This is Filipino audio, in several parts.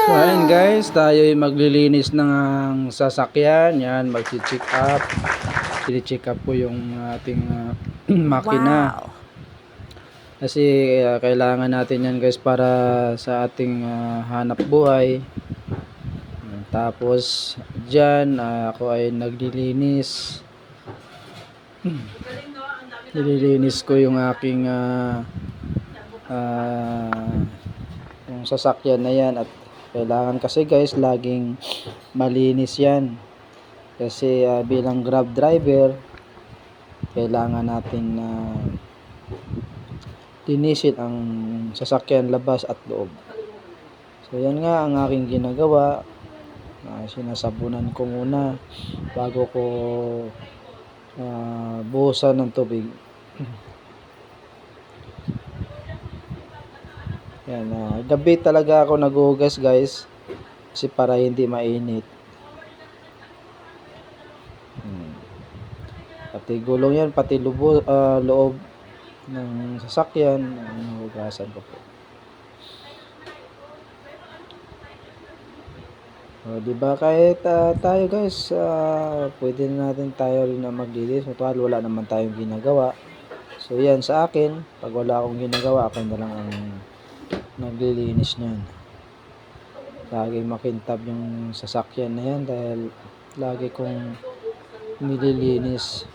So ayun guys, tayo ay maglilinis ng sasakyan. Yan, mag-check up. I-check up po yung ating makina. Wow. Kasi kailangan natin yan guys para sa ating hanap buhay. Tapos dyan, ako ay naglilinis. Nililinis ko yung aking yung sasakyan na yan, at kailangan kasi guys laging malinis yan kasi bilang Grab driver kailangan natin linisin ang sasakyan labas at loob. So yan nga ang aking ginagawa. Sinasabunan ko muna bago ko buhusan ng tubig. Yan, gabi talaga ako naghuhugas guys kasi para hindi mainit. Pati gulong yan, pati loob ng sasakyan, nahugasan ko po. Diba kahit tayo guys, pwede na natin tayo rin na maglinis. Total wala naman tayong ginagawa. So yan sa akin, pag wala akong ginagawa, ako na lang ang naglilinis niyan. Lagi makintab yung sasakyan na yan dahil lagi kong nililinis.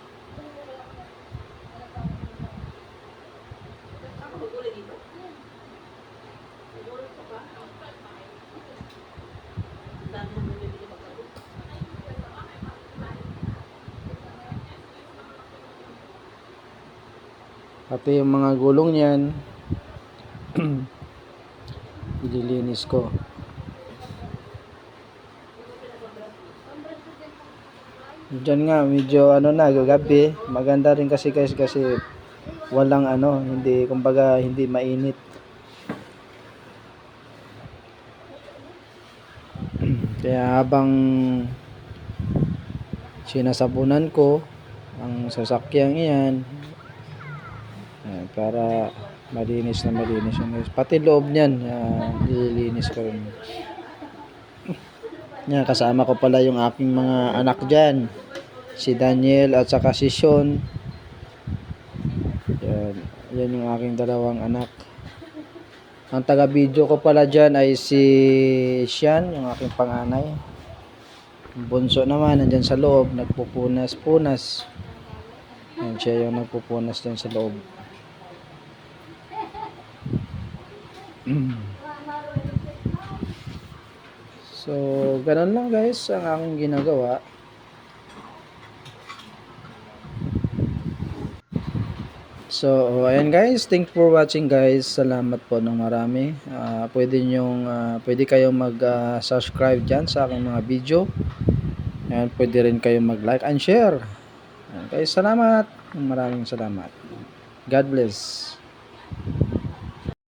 Pati yung mga gulong niyan nililinis ko. Diyan nga medyo gabi. Maganda rin kasi guys kasi walang hindi, kumbaga hindi mainit. Kaya habang sinasabunan ko ang sasakyan iyan, para malinis na malinis yung guys. Pati loob niyan, nililinis ko rin. Yan, kasama ko pala yung aking mga anak dyan, si Daniel at saka si Sean. Yan yung aking dalawang anak. Ang taga-video ko pala dyan ay si Sean, yung aking panganay. Ang bunso naman nandyan sa loob, nagpupunas-punas. Yan, siya yung nagpupunas dyan sa loob. So ganun lang guys ang aking ginagawa. So ayan guys, thanks for watching guys. Salamat po ng marami. Pwede kayong mag-subscribe dyan sa aking mga video. Ayan, pwede rin kayong mag-like and share. Ayan, guys, salamat. Maraming salamat. God bless.